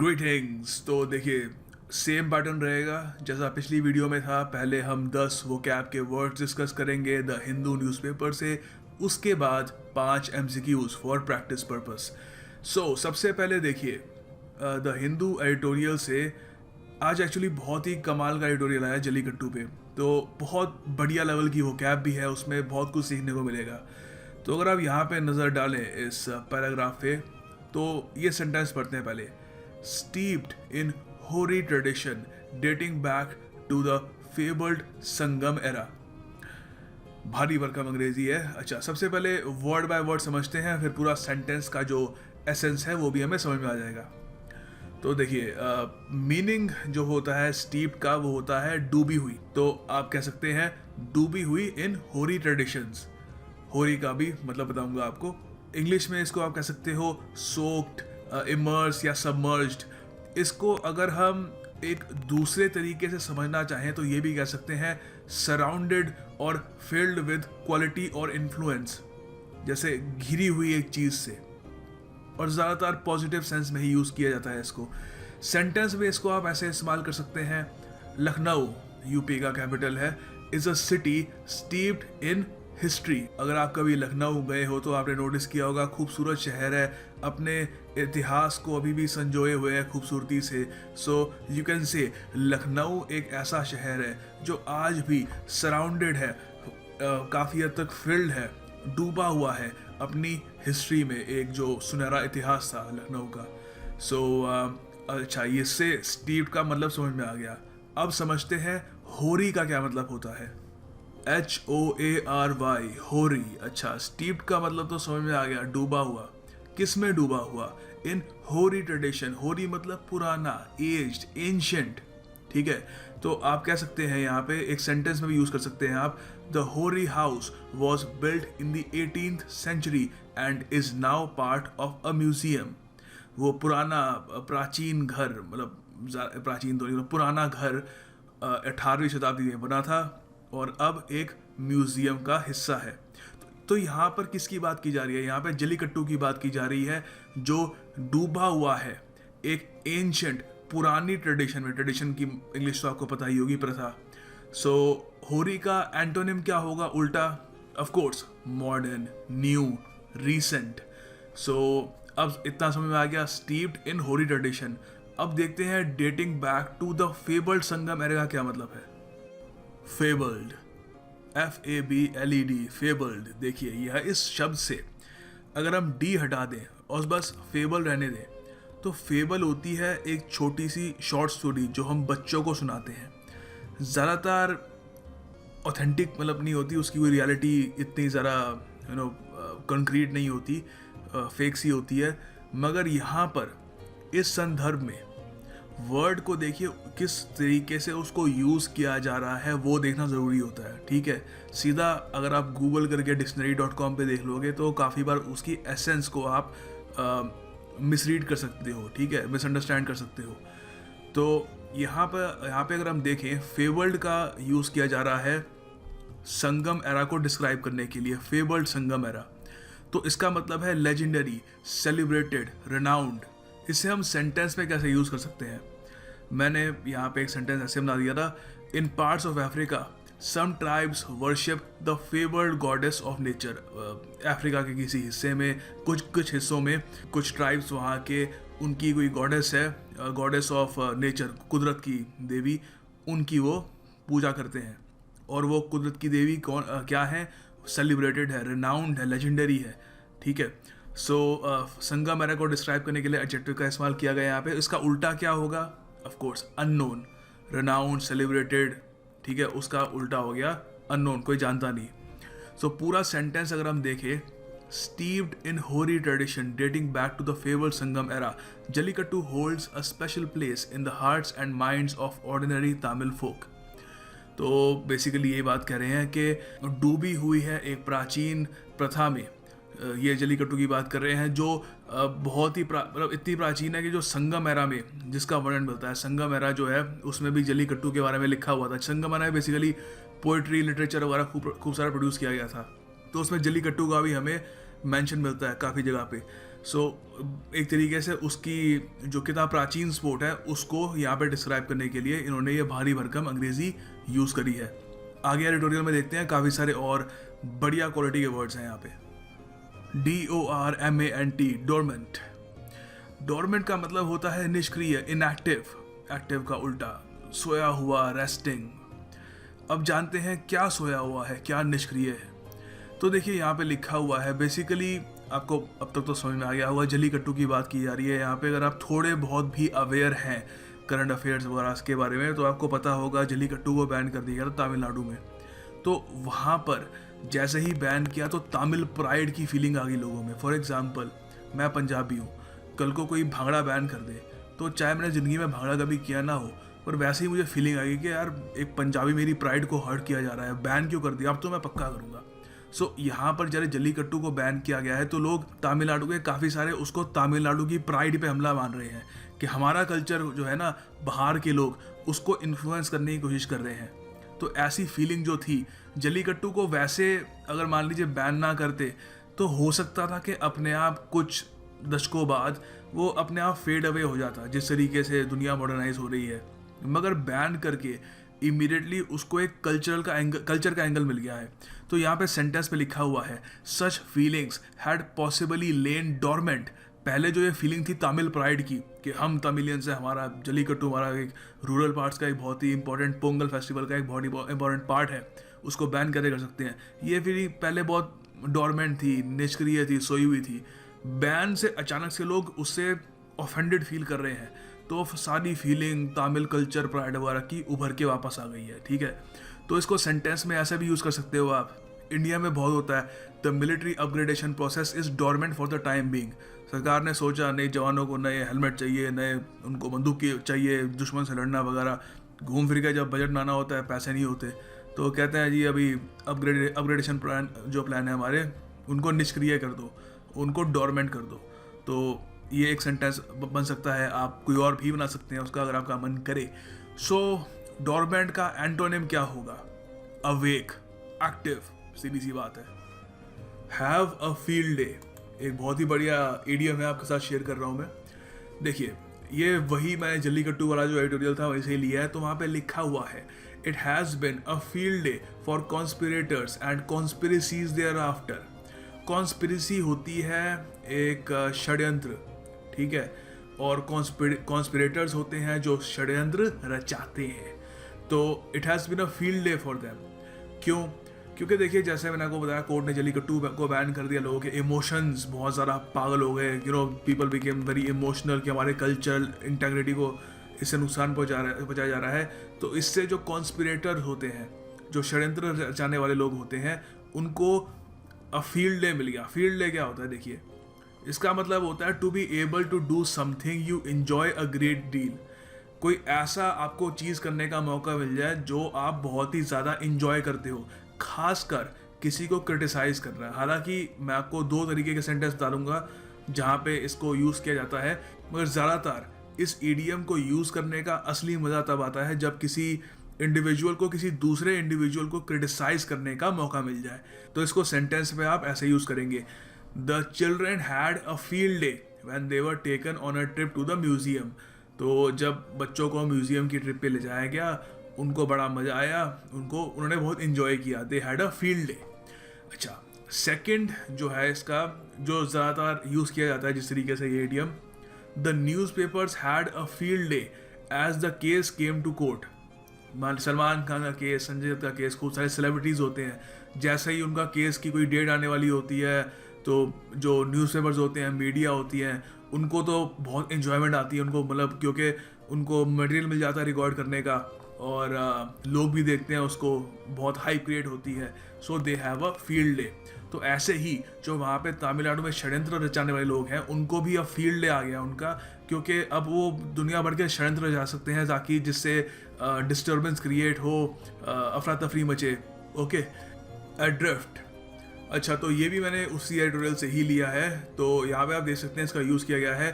Greetings. तो देखिए, same pattern रहेगा जैसा पिछली वीडियो में था। पहले हम 10 वोकैब के वर्ड्स डिस्कस करेंगे द हिंदू न्यूज़पेपर से, उसके बाद 5 एमसीक्यूज फॉर प्रैक्टिस पर्पस। सो सबसे पहले देखिए, द हिंदू एडिटोरियल से आज एक्चुअली बहुत ही कमाल का एडिटोरियल आया जल्लीकट्टू पे। तो बहुत बढ़िया लेवल की वोकैब भी है, उसमें बहुत कुछ सीखने को मिलेगा। तो अगर आप यहाँ पे नज़र डालें इस पैराग्राफ पे, तो ये सेंटेंस पढ़ते हैं पहले। Steeped in hoary tradition dating back to the fabled Sangam era। भारी भरकम अंग्रेजी है। अच्छा, सबसे पहले वर्ड बाय वर्ड समझते हैं, फिर पूरा सेंटेंस का जो एसेंस है वो भी हमें समझ में आ जाएगा। तो देखिए, मीनिंग जो होता है स्टीप्ड का, वो होता है डूबी हुई। तो आप कह सकते हैं डूबी हुई इन होरी ट्रेडिशंस। होरी का भी मतलब बताऊंगा आपको। इंग्लिश में इसको आप कह सकते हो सोक्ड, इमर्स या सबमर्ज्ड। इसको अगर हम एक दूसरे तरीके से समझना चाहें तो ये भी कह सकते हैं सराउंडेड और फिल्ड विद क्वालिटी और इन्फ्लुएंस, जैसे घिरी हुई एक चीज़ से। और ज़्यादातर पॉजिटिव सेंस में ही यूज़ किया जाता है इसको। सेंटेंस में इसको आप ऐसे इस्तेमाल कर सकते हैं, लखनऊ यूपी का कैपिटल है, is a city steeped in history. अगर आप कभी लखनऊ गए हो तो आपने नोटिस किया होगा, खूबसूरत शहर है, अपने इतिहास को अभी भी संजोए हुए है खूबसूरती से। So you can say Lucknow एक ऐसा शहर है जो आज भी सराउंडेड है, काफ़ी हद तक फिल्ड है, डूबा हुआ है अपनी हिस्ट्री में, एक जो सुनहरा इतिहास था लखनऊ का। सो अच्छा, इससे स्टीप्ड का मतलब समझ में आ गया। अब समझते हैं होरी का क्या मतलब होता है। HOARY, होरी। अच्छा, स्टीप्ड का मतलब तो समझ में आ गया, डूबा हुआ। किस में डूबा हुआ? इन होरी ट्रेडिशन। होरी मतलब पुराना, एज्ड, एंशियंट। ठीक है, तो आप कह सकते हैं यहाँ पे एक सेंटेंस में भी यूज कर सकते हैं आप, the hoary house was built in the 18th century and is now part of a museum. वो पुराना प्राचीन घर, मतलब प्राचीन तो नहीं, पुराना घर 18वीं शताब्दी में बना था और अब एक म्यूजियम का हिस्सा है। तो यहाँ पर किसकी बात की जा रही है? यहाँ पे जल्लीकट्टू की बात की जा रही है, जो डूबा हुआ है एक एंशियंट, पुरानी ट्रेडिशन में। ट्रेडिशन की इंग्लिश तो आपको पता ही होगी, प्रथा। सो होरी का एंटोनिम क्या होगा उल्टा? Of course modern, new, recent. So अब इतना समझ में आ गया स्टीप्ड इन होरी ट्रेडिशन। अब देखते हैं dating back to the fabled Sangam era का क्या मतलब है। Fabled, FABLED, fabled. देखिए, यह इस शब्द से अगर हम डी हटा दें और बस फेबल रहने दें, तो फेबल होती है एक छोटी सी शॉर्ट स्टोरी जो हम बच्चों को सुनाते हैं। ज़्यादातर ऑथेंटिक मतलब नहीं होती, उसकी कोई रियलिटी इतनी ज़रा कंक्रीट नहीं होती, फेक सी होती है। मगर यहाँ पर इस संदर्भ में वर्ड को देखिए किस तरीके से उसको यूज़ किया जा रहा है, वो देखना ज़रूरी होता है। ठीक है, सीधा अगर आप गूगल करके dictionary.com पे देख लोगे तो काफ़ी बार उसकी एसेंस को आप मिसरीड कर सकते हो, ठीक है, मिसअंडरस्टैंड कर सकते हो। तो यहाँ पे अगर हम देखें, फेबल्ड का यूज़ किया जा रहा है संगम एरा को डिस्क्राइब करने के लिए, फेबल्ड संगम एरा। तो इसका मतलब है लेजेंडरी, सेलिब्रेटेड, रेनाउंड। इसे हम सेंटेंस में कैसे यूज़ कर सकते हैं? मैंने यहाँ पे एक सेंटेंस ऐसे बना दिया था, in parts of Africa some tribes worship the favoured goddess of nature. Africa के किसी हिस्से में, कुछ हिस्सों में कुछ ट्राइब्स वहाँ के, उनकी कोई गॉडेस है, गॉडेस ऑफ नेचर, कुदरत की देवी, उनकी वो पूजा करते हैं। और वो कुदरत की देवी कौन क्या है? सेलिब्रेटेड है, रेनाउंड है, लेजेंडरी है। ठीक है, सो संगम एरा को डिस्क्राइब करने के लिए एडजेक्टिव का इस्तेमाल किया गया यहाँ पे। इसका उल्टा क्या होगा? Of course unknown. Renowned, celebrated, ठीक है, उसका उल्टा हो गया अननोन, कोई जानता नहीं। सो पूरा सेंटेंस अगर हम देखें, steeped in hoary tradition dating back to the favoured Sangam era, Jallikattu holds a special place in the hearts and minds of ordinary Tamil folk. तो बेसिकली ये बात कह रहे हैं कि डूबी हुई है एक प्राचीन प्रथा में। ये जल्लीकट्टू की बात कर रहे हैं, जो बहुत ही मतलब इतनी प्राचीन है कि जो संगम एरा में जिसका वर्णन मिलता है। संगम एरा जो है उसमें भी जल्लीकट्टू के बारे में लिखा हुआ था। संगम एरा बेसिकली पोइट्री, लिटरेचर वगैरह खूब सारा प्रोड्यूस किया गया था, तो उसमें जल्लीकट्टू का भी हमें मेंशन मिलता है काफ़ी जगह पे। सो एक तरीके से उसकी जो कितना प्राचीन स्पोर्ट है उसको यहाँ पे डिस्क्राइब करने के लिए इन्होंने ये भारी भरकम अंग्रेज़ी यूज़ करी है। आगे एडिटोरियल में देखते हैं, काफ़ी सारे और बढ़िया क्वालिटी के वर्ड्स हैं यहाँ पे। DORMANT, dormant. डोरमेंट का मतलब होता है निष्क्रिय, इनएक्टिव। एक्टिव का उल्टा सोया हुआ, रेस्टिंग। अब जानते हैं क्या सोया हुआ है, क्या निष्क्रिय है। तो देखिए यहाँ पे लिखा हुआ है, बेसिकली आपको अब तक तो समझ में आ गया होगा, जल्लीकट्टू की बात की जा रही है यहाँ पे। अगर आप थोड़े बहुत भी अवेयर हैं करंट अफेयर्स वगैरह के बारे में तो आपको पता होगा जल्लीकट्टू को बैन कर दिया गया था तमिलनाडु में। तो वहाँ पर जैसे ही बैन किया तो तमिल प्राइड की फीलिंग आ गई लोगों में। फॉर एग्जाम्पल, मैं पंजाबी हूँ, कल को कोई भांगड़ा बैन कर दे तो चाहे मैंने ज़िंदगी में भांगड़ा कभी किया ना हो, पर वैसे ही मुझे फीलिंग आ गई कि यार एक पंजाबी, मेरी प्राइड को हर्ट किया जा रहा है, बैन क्यों कर दिया, अब तो मैं पक्का करूँगा। सो यहाँ पर जब जल्लीकट्टू को बैन किया गया है तो लोग तमिलनाडु के काफ़ी सारे उसको तमिलनाडु की प्राइड पे हमला मान रहे हैं कि हमारा कल्चर जो है ना, बाहर के लोग उसको इन्फ्लुएंस करने की कोशिश कर रहे हैं। तो ऐसी फीलिंग जो थी जल्लीकट्टू को, वैसे अगर मान लीजिए बैन ना करते तो हो सकता था कि अपने आप कुछ दशकों बाद वो अपने आप फेड अवे हो जाता, जिस तरीके से दुनिया मॉडर्नाइज हो रही है। मगर बैन करके इमीडिएटली उसको एक कल्चर का एंगल मिल गया है। तो यहाँ पे सेंटेंस पे लिखा हुआ है, such feelings had possibly lain dormant. पहले जो ये फीलिंग थी तमिल प्राइड की कि हम तमिलियंस है, हमारा जल्लीकट्टू हमारा एक रूरल पार्ट्स का एक बहुत ही इंपॉर्टेंट, पोंगल फेस्टिवल का एक बहुत ही इंपॉर्टेंट पार्ट है, उसको बैन कैसे कर सकते हैं। ये फीलिंग पहले बहुत डोरमेंट थी, निष्क्रिय थी, सोई हुई थी। बैन से अचानक से लोग उससे ऑफेंडेड फील कर रहे हैं, तो सारी फीलिंग तमिल कल्चर प्राइड वगैरह की उभर के वापस आ गई है। ठीक है, तो इसको सेंटेंस में ऐसा भी यूज़ कर सकते हो आप। इंडिया में बहुत होता है, the military upgradation process is dormant for the time being. सरकार ने सोचा नए जवानों को नए हेलमेट चाहिए, नए उनको बंदूक चाहिए, दुश्मन से लड़ना वगैरह। घूम फिर के जब बजट बनाना होता है, पैसे नहीं होते, तो कहते हैं जी अभी अपग्रेडेशन प्लान जो प्लान है हमारे, उनको निष्क्रिय कर दो, उनको डोरमेंट कर दो। तो ये एक सेंटेंस बन सकता है, आप कोई और भी बना सकते हैं उसका अगर आपका मन करे। सो डोरमेंट का एंटोनिम क्या होगा? अवेक, एक्टिव, सीधी सी बात है। हैव अ फील्ड डे एक बहुत ही बढ़िया इडियम है, आपके साथ शेयर कर रहा हूँ मैं। देखिए, ये वही मैंने जल्लीकट्टू वाला जो एडिटोरियल था वैसे ही लिया है। तो वहाँ पे लिखा हुआ है, it has been a field day for conspirators and conspiracies thereafter. Conspiracy होती है एक षड्यंत्र, ठीक है, और कॉन्स्पिरेटर्स होते हैं जो षड्यंत्र रचाते हैं। तो it has been a field day for them. क्यों? क्योंकि देखिए, जैसे मैंने आपको बताया, कोर्ट ने जल्लीकट्टू को बैन कर दिया, लोगों के इमोशंस बहुत ज़्यादा पागल हो गए। पीपल बिकेम वेरी इमोशनल कि हमारे कल्चरल इंटेग्रिटी को इससे नुकसान पहुंचाया जा रहा है। तो इससे जो कॉन्स्पिरेटर होते हैं, जो षड्यंत्र रचाने वाले लोग होते हैं, उनको अ फील्ड डे मिल गया। फील्ड डे क्या होता है? देखिए, इसका मतलब होता है to be able to do something you enjoy a great deal. कोई ऐसा आपको चीज़ करने का मौका मिल जाए जो आप बहुत ही ज़्यादा इंजॉय करते हो, खासकर किसी को क्रिटिसाइज करना है। हालांकि मैं आपको दो तरीके के सेंटेंस डालूंगा जहाँ पे इसको यूज़ किया जाता है, मगर ज़्यादातर इस ईडियम को यूज़ करने का असली मज़ा तब आता है जब किसी इंडिविजुअल को किसी दूसरे इंडिविजुअल को क्रिटिसाइज करने का मौका मिल जाए। तो इसको सेंटेंस में आप ऐसे यूज़ करेंगे, the children had a field day when they were taken on a trip to the museum. तो जब बच्चों को म्यूजियम की ट्रिप पे ले जाया गया, उनको बड़ा मज़ा आया, उन्होंने बहुत इन्जॉय किया, they had a field day. अच्छा, सेकंड जो है इसका, जो ज़्यादातर यूज़ किया जाता है जिस तरीके से ये idiom, the newspapers had a field day as the case came to court. Salman Khan का केस, संजय दत्त का केस, खूब सारे सेलिब्रिटीज़ होते हैं, जैसे ही उनका केस की कोई डेट आने वाली होती है तो जो न्यूज़पेपर्स होते हैं, मीडिया होती हैं, उनको तो बहुत इन्जॉयमेंट आती है उनको, मतलब क्योंकि उनको मटेरियल मिल जाता है रिकॉर्ड करने का, और लोग भी देखते हैं उसको, बहुत हाइप क्रिएट होती है। So they have a field day. तो ऐसे ही जो वहाँ पे तमिलनाडु में षड्यंत्र रचाने वाले लोग हैं, उनको भी अब फील्ड डे आ गया उनका, क्योंकि अब वो दुनिया भर के षड्यंत्र रचा सकते हैं ताकि जिससे डिस्टर्बेंस क्रिएट हो, अफरा तफरी मचे। ओके, एड्रिफ्ट। अच्छा, तो ये भी मैंने उसी एडिटोरियल से ही लिया है। तो यहाँ पे आप देख सकते हैं इसका यूज़ किया गया है,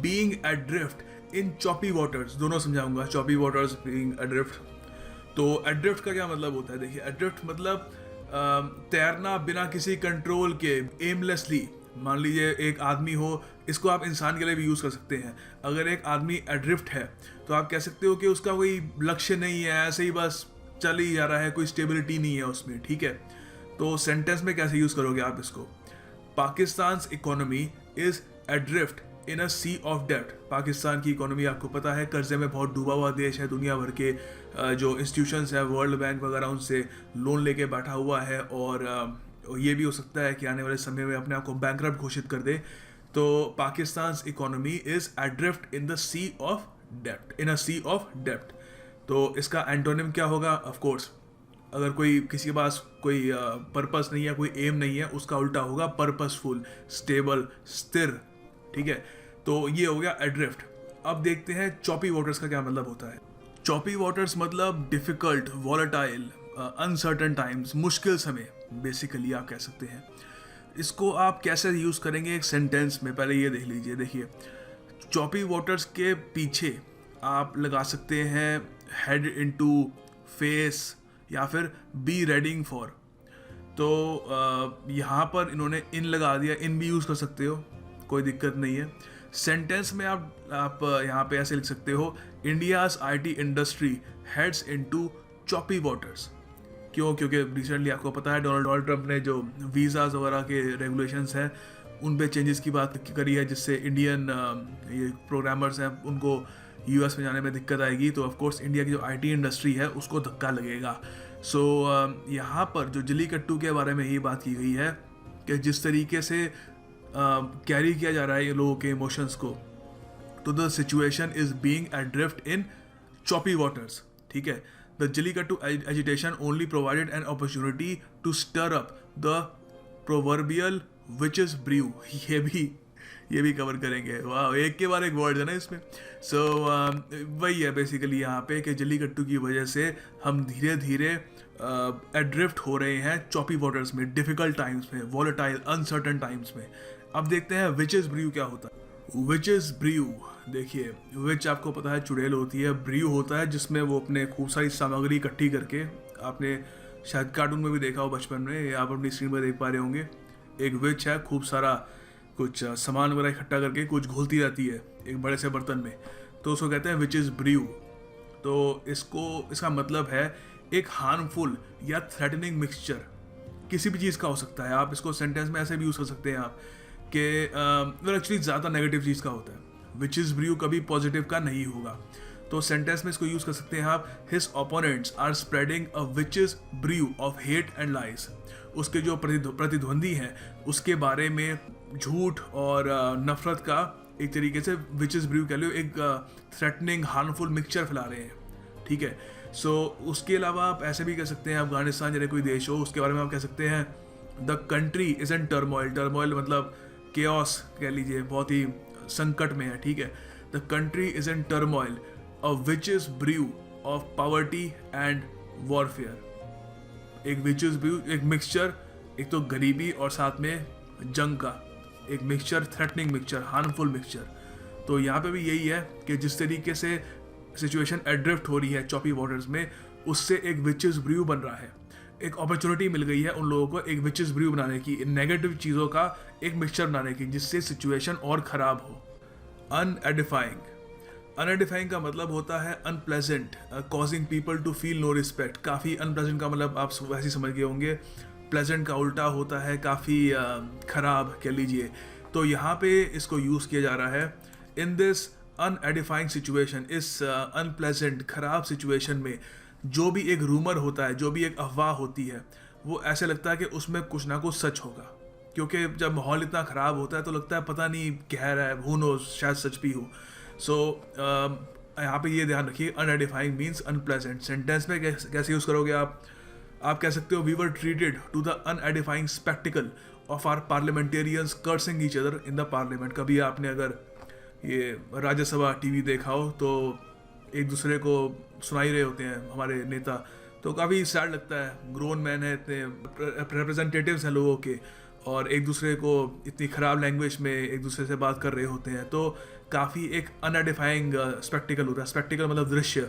being adrift in choppy waters. दोनों समझाऊंगा, चॉपी वाटर्स, बीइंग एड्रिफ्ट। तो एड्रिफ्ट का क्या मतलब होता है? देखिए, एड्रिफ्ट मतलब तैरना बिना किसी कंट्रोल के, एमलेसली, मान लीजिए एक आदमी हो, इसको आप इंसान के लिए भी यूज़ कर सकते हैं। अगर एक आदमी एड्रिफ्ट है तो आप कह सकते हो कि उसका कोई लक्ष्य नहीं है, ऐसे ही बस चल ही जा रहा है, कोई स्टेबिलिटी नहीं है उसमें, ठीक है। तो सेंटेंस में कैसे यूज़ करोगे आप इसको? Pakistan's economy is adrift in a sea of डेब्ट। पाकिस्तान की इकोनॉमी आपको पता है कर्जे में बहुत डूबा हुआ देश है, दुनिया भर के जो इंस्टीट्यूशंस हैं, वर्ल्ड बैंक वगैरह, उनसे लोन लेके बैठा हुआ है, और ये भी हो सकता है कि आने वाले समय में अपने आप को बैंकरप्ट घोषित कर दे। तो Pakistan economy is adrift in the C of dept, in a sea of डेप्ट। तो इसका एंटोनिम क्या होगा? ऑफ कोर्स, अगर कोई किसी के पास कोई पर्पस नहीं है, कोई एम नहीं है, उसका उल्टा होगा पर्पसफुल, स्टेबल, स्थिर, ठीक है। तो ये हो गया एड्रिफ्ट। अब देखते हैं चॉपी वाटर्स का क्या मतलब होता है। चॉपी वाटर्स मतलब डिफिकल्ट, वॉलेटाइल, अनसर्टन टाइम्स, मुश्किल समय, बेसिकली आप कह सकते हैं। इसको आप कैसे यूज़ करेंगे एक सेंटेंस में, पहले ये देख लीजिए। देखिए, चॉपी वाटर्स के पीछे आप लगा सकते हैं हेड इनटू, फेस, या फिर बी रेडिंग फॉर। तो यहाँ पर इन्होंने इन लगा दिया, इन भी यूज़ कर सकते हो, कोई दिक्कत नहीं है। सेंटेंस में आप यहाँ पे ऐसे लिख सकते हो, India's IT industry heads into choppy waters. क्यों? क्योंकि रिसेंटली आपको पता है डोनाल्ड ट्रंप ने जो वीज़ाज वगैरह के रेगुलेशंस हैं उन पे चेंजेस की बात करी है, जिससे इंडियन ये प्रोग्रामर्स हैं उनको यूएस में जाने में दिक्कत आएगी। तो ऑफकोर्स इंडिया की जो आईटी इंडस्ट्री है उसको धक्का लगेगा। सो यहाँ पर जो जल्लीकट्टू के बारे में ही बात की गई है कि जिस तरीके से कैरी किया जा रहा है ये लोगों के इमोशंस को, तो the situation is being adrift in choppy waters, ठीक है। The Jallikattu agitation only provided an opportunity to stir up the proverbial witches brew. ये भी कवर करेंगे। वाह, एक के बाद एक वर्ड है ना इसमें। सो वही है बेसिकली यहाँ पे कि जल्लीकट्टू की वजह से हम धीरे धीरे एड्रिफ्ट हो रहे हैं चॉपी वाटर्स में, डिफिकल्ट टाइम्स में, वॉलेटाइल, अनसर्टन टाइम्स में। अब देखते हैं विचेस ब्रू क्या होता है। विचेस ब्रू, देखिए, विच आपको पता है चुड़ैल होती है, ब्रू होता है जिसमें वो अपने खूब सारी सामग्री इकट्ठी करके, आपने शायद कार्टून में भी देखा हो बचपन में, या आप अपनी स्क्रीन पर देख पा रहे होंगे, एक विच है खूब सारा कुछ सामान वगैरह इकट्ठा करके कुछ घोलती रहती है एक बड़े से बर्तन में, तो उसको कहते हैं विचेस ब्रू। तो इसका मतलब है एक हार्मफुल या थ्रेटनिंग मिक्सचर, किसी भी चीज़ का हो सकता है। आप इसको सेंटेंस में ऐसे भी यूज़ कर सकते हैं आप कि एक्चुअली ज़्यादा नेगेटिव चीज़ का होता है, विचेस ब्रू कभी पॉजिटिव का नहीं होगा। तो सेंटेंस में इसको यूज़ कर सकते हैं आप, his opponents are spreading a witch's brew of hate and lies. उसके जो प्रतिद्वंदी हैं उसके बारे में झूठ और नफरत का एक तरीके से विचेस ब्रू कह लो, एक थ्रेटनिंग हार्मफुल मिक्सचर फैला रहे हैं, ठीक है। सो उसके अलावा आप ऐसे भी कह सकते हैं, अफगानिस्तान जैसे कोई देश हो उसके बारे में आप कह सकते हैं the country is in turmoil. Turmoil मतलब केओस कह लीजिए, बहुत ही संकट में है, ठीक है। The country is in turmoil, a witch's brew of poverty and warfare. एक विचेस ब्रू, एक मिक्सचर, एक तो गरीबी और साथ में जंग का एक mixture, threatening mixture, harmful mixture. तो यहाँ पे भी यही है कि जिस तरीके से सिचुएशन एड्रिफ्ट हो रही है चॉपी वाटर्स में, उससे एक विचेस ब्रू बन रहा है। एक अपॉर्चुनिटी मिल गई है उन लोगों को एक विचेस ब्रू बनाने की, नेगेटिव चीज़ों का एक मिक्सचर बनाने की, जिससे सिचुएशन और ख़राब हो। अनएडिफाइंग, अनएडिफाइंग का मतलब होता है unpleasant, causing people to feel no respect. काफ़ी अनप्लेजेंट का मतलब आप वैसे समझ गए होंगे, प्लेजेंट का उल्टा होता है काफ़ी ख़राब कह लीजिए। तो यहाँ पे इसको यूज़ किया जा रहा है, इन दिस अनएडिफाइंग सिचुएशन, इस अनप्लेजेंट ख़राब सिचुएशन में जो भी एक रूमर होता है, जो भी एक अफवाह होती है, वो ऐसे लगता है कि उसमें कुछ ना कुछ सच होगा, क्योंकि जब माहौल इतना ख़राब होता है तो लगता है पता नहीं कह रहा है, हू नोज़, शायद सच भी हो। सो यहाँ पे ये ध्यान रखिए, अनएडिफाइंग मीन्स अनप्लेजेंट। सेंटेंस में कैसे यूज़ करोगे आप कह सकते हो, we were treated to the unedifying spectacle of our parliamentarians cursing each other in the parliament. कभी आपने अगर ये राज्यसभा टीवी देखा हो तो एक दूसरे को सुनाई रहे होते हैं हमारे नेता, तो काफ़ी सैड लगता है। ग्रोन मैन है, इतने रिप्रेजेंटेटिव्स हैं लोगों के, और एक दूसरे को इतनी ख़राब लैंग्वेज में एक दूसरे से बात कर रहे होते हैं, तो काफ़ी एक अनएडिफाइंग स्पेक्टिकल होता है। स्पेक्टिकल मतलब दृश्य,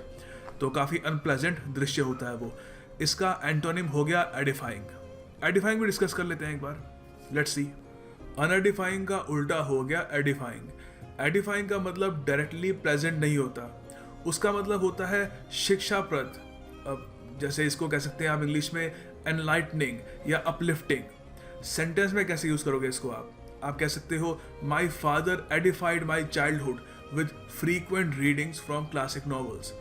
तो काफ़ी अनप्लेजेंट दृश्य होता है वो। इसका एंटोनिम हो गया एडिफाइंग। एडिफाइंग भी डिस्कस कर लेते हैं एक बार, लेट्स सी। अनएडिफाइंग का उल्टा हो गया एडिफाइंग। एडिफाइंग का मतलब डायरेक्टली प्रेजेंट नहीं होता, उसका मतलब होता है शिक्षाप्रद। अब जैसे इसको कह सकते हैं आप इंग्लिश में एनलाइटनिंग या अपलिफ्टिंग। सेंटेंस में कैसे यूज करोगे इसको आप कह सकते हो my father edified my childhood with frequent readings from classic novels.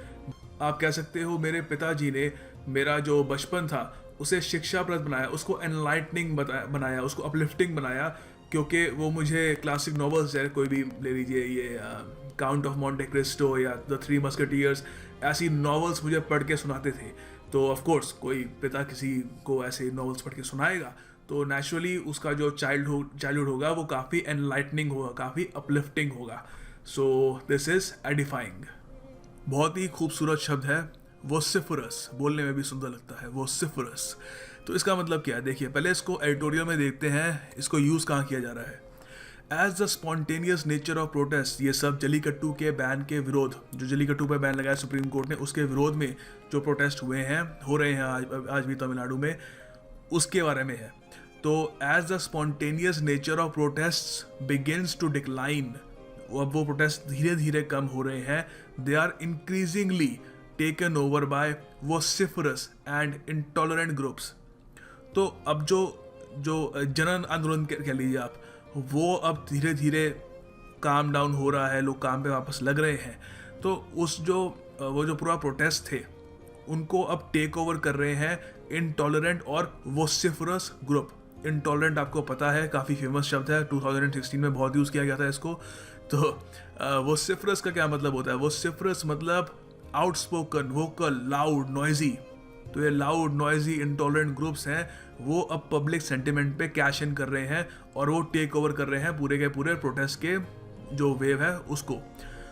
आप कह सकते हो मेरे पिताजी ने मेरा जो बचपन था उसे शिक्षाप्रद बनाया, उसको एनलाइटनिंग बनाया, उसको अपलिफ्टिंग बनाया, क्योंकि वो मुझे क्लासिक नॉवेल्स जैसे कोई भी ले लीजिए, ये काउंट ऑफ मॉन्टे क्रिस्टो या द थ्री मस्केटियर्स, ऐसी नॉवेल्स मुझे पढ़ के सुनाते थे। तो ऑफ कोर्स कोई पिता किसी को ऐसे नॉवेल्स पढ़ के सुनाएगा तो नेचुरली उसका जो चाइल्डहुड होगा वो काफ़ी एनलाइटनिंग होगा, काफ़ी अपलिफ्टिंग होगा। So this is edifying. बहुत ही खूबसूरत शब्द है वोसिफरस, बोलने में भी सुंदर लगता है वोसिफरस। तो इसका मतलब क्या है, देखिए पहले इसको एडिटोरियल में देखते हैं इसको यूज़ कहाँ किया जा रहा है। As the spontaneous nature of protest, ये सब जलीकट्टू के बैन के विरोध, जो जलीकट्टू पे बैन लगाया सुप्रीम कोर्ट ने, उसके विरोध में जो प्रोटेस्ट हुए हैं, हो रहे हैं आज भी तमिलनाडु में, उसके बारे में है। तो as the spontaneous nature of protest begins to decline, अब वो प्रोटेस्ट धीरे धीरे कम हो रहे हैं। They are increasingly taken over by vociferous and intolerant groups. तो अब जो जनन आंदोलन कह लीजिए आप, वो अब धीरे धीरे काम डाउन हो रहा है, लोग काम पे वापस लग रहे हैं। तो वो जो पूरा प्रोटेस्ट थे उनको अब टेक ओवर कर रहे हैं इंटॉलरेंट और वोसिफरस ग्रुप। इंटॉलरेंट आपको पता है काफ़ी फेमस शब्द है, 2016 में बहुत यूज़ किया गया था इसको। तो वोसिफरस का क्या मतलब होता है, वोसिफरस मतलब आउटस्पोकन, वोकल, लाउड, नॉइजी। तो ये लाउड, नॉइजी, इंटॉलरेंट ग्रुप्स हैं, वो अब पब्लिक सेंटिमेंट पे कैश इन कर रहे हैं और वो टेक ओवर कर रहे हैं पूरे के पूरे प्रोटेस्ट के जो वेव है उसको।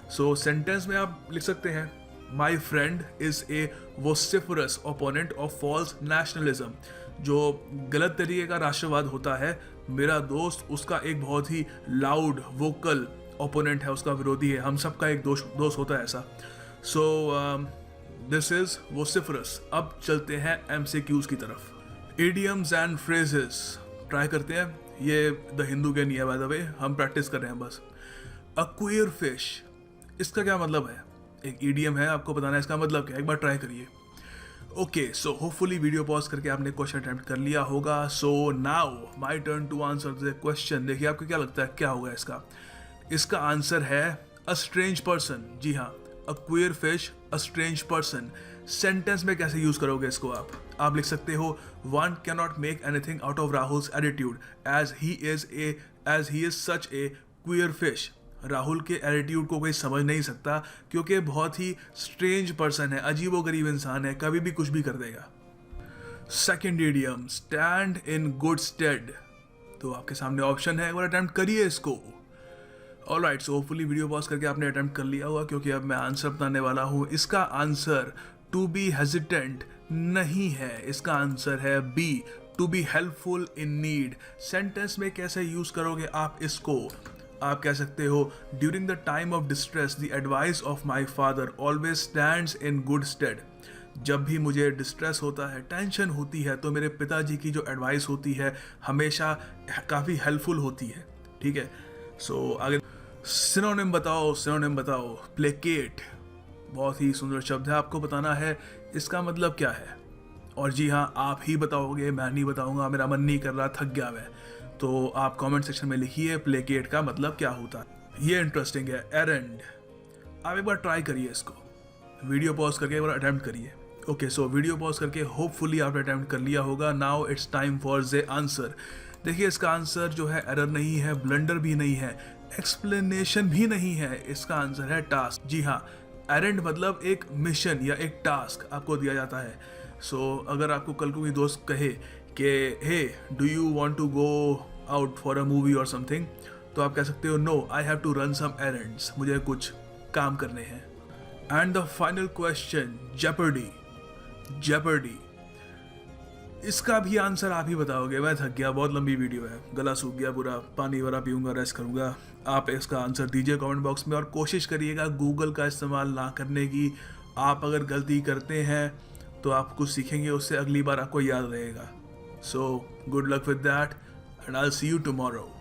सो सेंटेंस में आप लिख सकते हैं my friend is a vociferous opponent of false nationalism. जो गलत तरीके का राष्ट्रवाद होता है, मेरा दोस्त उसका एक बहुत ही लाउड, वोकल ओपोनेंट है, उसका विरोधी है। हम सबका एक दोस्त होता है ऐसा। So this is vociferous. अब चलते हैं MCQs की तरफ। इडियम्स एंड फ्रेजेस ट्राई करते हैं, ये द हिंदू के नहीं है बाय द वे, हम प्रैक्टिस कर रहे हैं बस। अ क्वीयर फिश, इसका क्या मतलब है, एक ईडियम है, आपको बताना है इसका मतलब क्या, एक बार ट्राई करिए। Okay, so hopefully video pause करके आपने क्वेश्चन अटेम्प्ट कर लिया होगा। So now my turn to answer the question. देखिए आपको क्या लगता है क्या होगा इसका। इसका आंसर है अ स्ट्रेंज पर्सन। जी हाँ, a queer fish, a strange person. Sentence में कैसे यूज करोगे इसको आप लिख सकते हो one can not make anything out of Rahul's attitude as he is such a queer fish. Rahul के एटीट्यूड को कोई समझ नहीं सकता क्योंकि बहुत ही स्ट्रेंज पर्सन है, अजीबोगरीब इंसान है, कभी भी कुछ भी कर देगा। Second idiom, stand in good stead. तो आपके सामने ऑप्शन है, एक बार अटेम्प्ट करिए इसको। ऑलराइट, सो होपफुली वीडियो पॉज करके आपने अटेम्प्ट कर लिया होगा, क्योंकि अब मैं आंसर बताने वाला हूँ। इसका आंसर टू बी हेजिटेंट नहीं है, इसका आंसर है B, to be helpful in need. Sentence में कैसे यूज करोगे आप इसको, आप कह सकते हो during the time of distress the advice of my father always stands in good stead. जब भी मुझे डिस्ट्रेस होता है, टेंशन होती है, तो मेरे पिताजी की जो एडवाइस होती है हमेशा काफ़ी हेल्पफुल होती है। ठीक है, सो आगे सिनोनिम बताओ। प्लेकेट, बहुत ही सुंदर शब्द है, आपको बताना है इसका मतलब क्या है। और जी हाँ, आप ही बताओगे, मैं नहीं बताऊंगा, मेरा मन नहीं कर रहा, थक गया मैं। तो आप कमेंट सेक्शन में लिखिए प्लेकेट का मतलब क्या होता है। ये इंटरेस्टिंग है, एरेंड। आप एक बार ट्राई करिए इसको, वीडियो पॉज करके एक बार अटेम्प्ट करिए। ओके, सो वीडियो पॉज करके होपफुली आपने अटेम्प्ट कर लिया होगा। Now it's time for the answer. देखिए इसका आंसर जो है एरर नहीं है, ब्लंडर भी नहीं है, एक्सप्लेनेशन भी नहीं है, इसका आंसर है टास्क। जी हाँ, एरेंड मतलब एक मिशन या एक टास्क आपको दिया जाता है। सो अगर आपको कल को कोई दोस्त कहे कि hey do you want to go out for a movie और समथिंग, तो आप कह सकते हो no I have to run some errands, मुझे कुछ काम करने हैं। And the final question, jeopardy. इसका भी आंसर आप ही बताओगे, मैं थक गया, बहुत लंबी वीडियो है, गला सूख गया पूरा, पानी वगैरह पीऊंगा, रेस्ट करूंगा। आप इसका आंसर दीजिए कमेंट बॉक्स में और कोशिश करिएगा गूगल का इस्तेमाल ना करने की। आप अगर गलती करते हैं तो आप कुछ सीखेंगे उससे, अगली बार आपको याद रहेगा। So good luck with that and I will see you tomorrow.